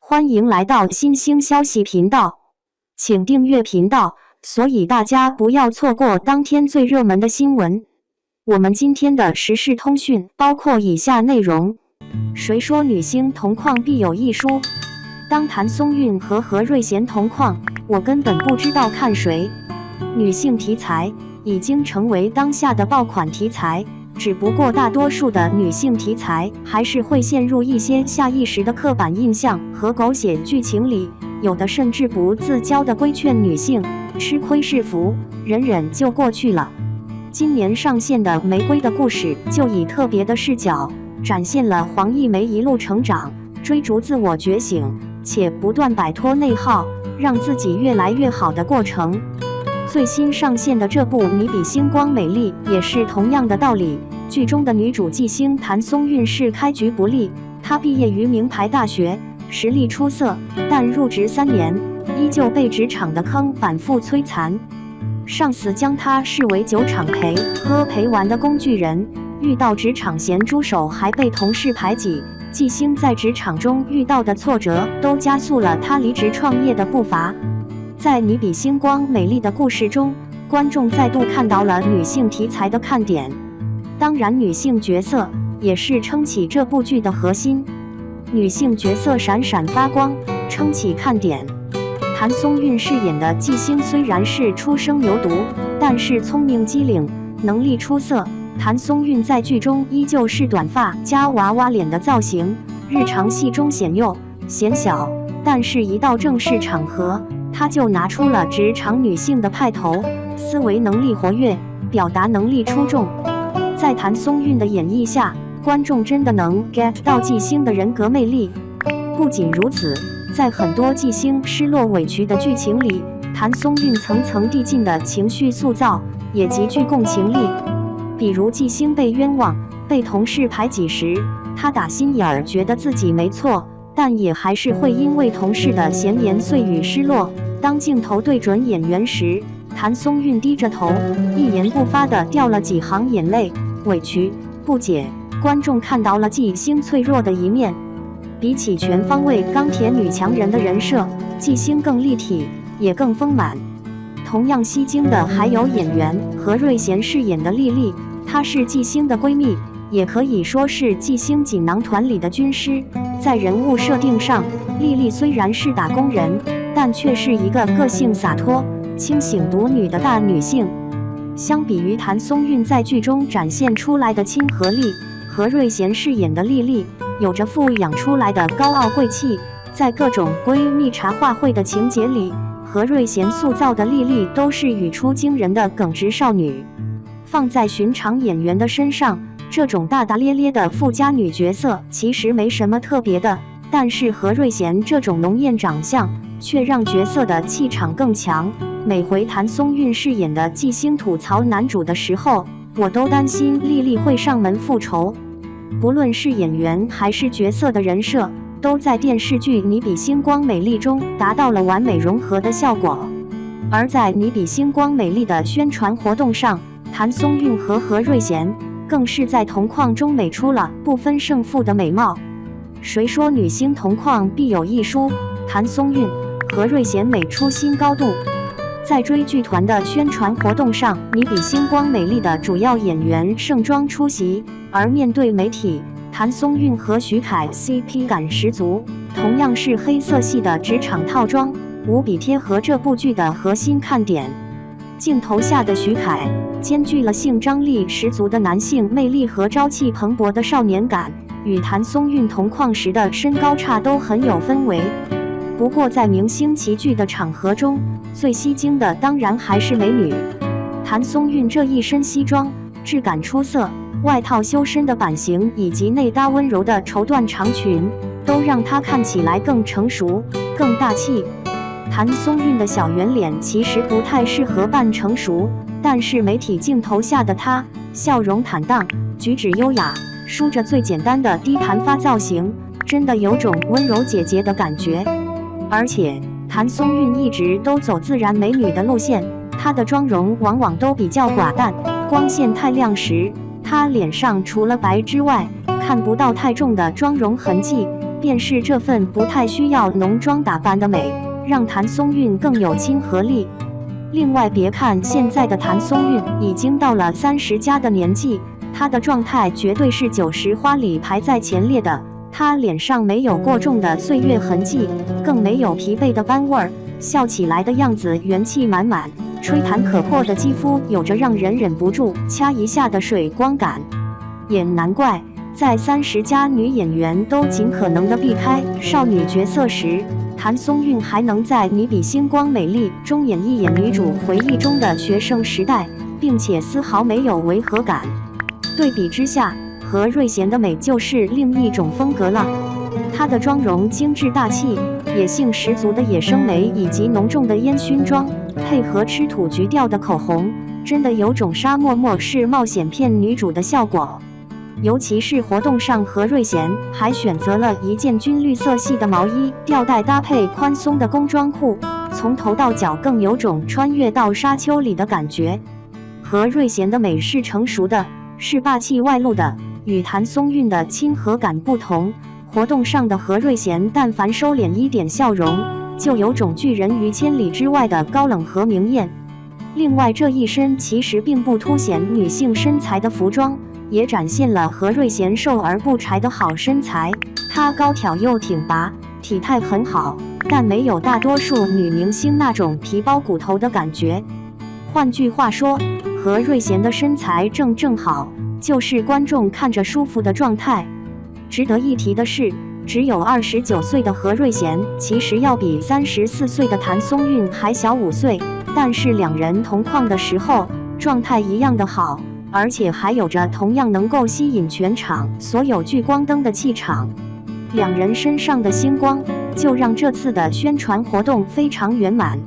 欢迎来到新兴消息频道，请订阅频道，所以大家不要错过当天最热门的新闻。我们今天的时事通讯包括以下内容：谁说女星同框必有一输？当谭松韵和何瑞贤同框，我根本不知道看谁。女性题材已经成为当下的爆款题材。只不过大多数的女性题材还是会陷入一些下意识的刻板印象和狗血剧情里，有的甚至不自觉地规劝女性吃亏是福，忍忍就过去了。今年上线的《玫瑰的故事》就以特别的视角展现了黄一梅一路成长，追逐自我觉醒，且不断摆脱内耗，让自己越来越好的过程。最新上线的这部《你比星光美丽》也是同样的道理。剧中的女主纪星谭松韵是开局不利，她毕业于名牌大学，实力出色，但入职3年，依旧被职场的坑反复摧残。上司将她视为酒场陪喝陪玩的工具人，遇到职场咸猪手还被同事排挤。纪星在职场中遇到的挫折，都加速了她离职创业的步伐。在《你比星光美丽的故事》中，观众再度看到了女性题材的看点。当然，女性角色也是撑起这部剧的核心。女性角色闪闪发光，撑起看点。谭松韵饰演的纪星虽然是初生牛犊，但是聪明机灵，能力出色。谭松韵在剧中依旧是短发加娃娃脸的造型，日常戏中显幼显小，但是一到正式场合，她就拿出了职场女性的派头，思维能力活跃，表达能力出众。在谭松韵的演绎下，观众真的能 get 到纪星的人格魅力。不仅如此，在很多纪星失落委屈的剧情里，谭松韵层层递进的情绪塑造也极具共情力。比如纪星被冤枉、被同事排挤时，她打心眼儿觉得自己没错，但也还是会因为同事的闲言碎语失落。当镜头对准演员时，谭松韵低着头，一言不发地掉了几行眼泪，委屈、不解，观众看到了纪星脆弱的一面。比起全方位钢铁女强人的人设，纪星更立体，也更丰满。同样吸睛的还有演员何瑞贤饰演的丽丽，她是纪星的闺蜜，也可以说是纪星锦囊团里的军师。在人物设定上，丽丽虽然是打工人，但却是一个个性洒脱、清醒独女的大女性。相比于谭松韵在剧中展现出来的亲和力，何瑞贤饰演的丽丽有着富养出来的高傲贵气。在各种闺蜜茶话会的情节里，何瑞贤塑造的丽丽都是语出惊人的耿直少女。放在寻常演员的身上，这种大大咧咧的富家女角色其实没什么特别的，但是何瑞贤这种浓艳长相却让角色的气场更强。每回谭松韵饰演的纪星吐槽男主的时候，我都担心丽丽会上门复仇。不论是演员还是角色的人设，都在电视剧《你比星光美丽》中达到了完美融合的效果。而在《你比星光美丽》的宣传活动上，谭松韵和何瑞贤更是在同框中美出了不分胜负的美貌。谁说女星同框必有一输？谭松韵、何瑞贤美出新高度。在追剧团的宣传活动上，你比星光美丽的主要演员盛装出席，而面对媒体，谭松韵和徐凯 CP 感十足，同样是黑色系的职场套装，无比贴合这部剧的核心看点。镜头下的徐凯兼具了性张力十足的男性魅力和朝气蓬勃的少年感，与谭松韵同框时的身高差都很有氛围。不过在明星齐聚的场合中，最吸睛的当然还是美女。谭松韵这一身西装质感出色，外套修身的版型以及内搭温柔的绸缎长裙，都让她看起来更成熟、更大气。谭松韵的小圆脸其实不太适合扮成熟，但是媒体镜头下的她，笑容坦荡，举止优雅，梳着最简单的低盘发造型，真的有种温柔姐姐的感觉。而且谭松韵一直都走自然美女的路线，她的妆容往往都比较寡淡，光线太亮时，她脸上除了白之外，看不到太重的妆容痕迹，便是这份不太需要浓妆打扮的美，让谭松韵更有亲和力。另外，别看现在的谭松韵已经到了30+的年纪，她的状态绝对是90花里排在前列的。她脸上没有过重的岁月痕迹，更没有疲惫的斑味儿，笑起来的样子元气满满，吹弹可破的肌肤有着让人忍不住掐一下的水光感。也难怪在30+女演员都尽可能的避开少女角色时，谭松韵还能在《你比星光美丽》中演一演女主回忆中的学生时代，并且丝毫没有违和感。对比之下，何瑞贤的美就是另一种风格了。她的妆容精致大气，野性十足的野生眉以及浓重的烟熏妆，配合吃土橘调的口红，真的有种沙漠末世冒险片女主的效果。尤其是活动上，何瑞贤还选择了一件军绿色系的毛衣，吊带搭配宽松的工装裤，从头到脚更有种穿越到沙丘里的感觉。何瑞贤的美是成熟的，是霸气外露的，与谭松韵的亲和感不同。活动上的何瑞贤但凡收敛一点笑容，就有种拒人于千里之外的高冷和明艳。另外，这一身其实并不凸显女性身材的服装，也展现了何瑞贤瘦而不柴的好身材。她高挑又挺拔，体态很好，但没有大多数女明星那种皮包骨头的感觉。换句话说，何瑞贤的身材正好，就是观众看着舒服的状态。值得一提的是，只有29岁的何瑞贤其实要比34岁的谭松韵还小5岁，但是两人同框的时候状态一样的好，而且还有着同样能够吸引全场所有聚光灯的气场。两人身上的星光就让这次的宣传活动非常圆满。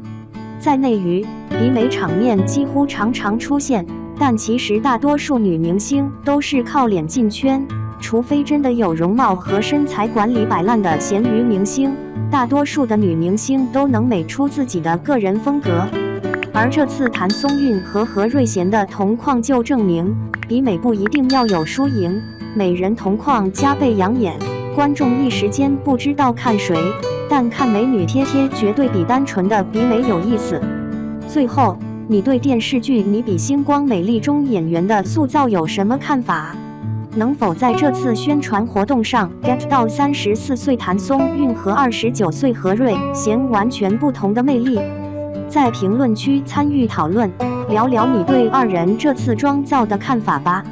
在内娱，比美场面几乎常常出现，但其实大多数女明星都是靠脸进圈，除非真的有容貌和身材管理摆烂的咸鱼明星，大多数的女明星都能美出自己的个人风格。而这次谭松韵和何瑞贤的同框就证明，比美不一定要有输赢，美人同框加倍养眼，观众一时间不知道看谁，但看美女贴贴绝对比单纯的比美有意思。最后，你对电视剧《你比星光美丽》中演员的塑造有什么看法？能否在这次宣传活动上 get 到34岁谭松韵和29岁何瑞贤完全不同的魅力？在评论区参与讨论，聊聊你对二人这次妆造的看法吧。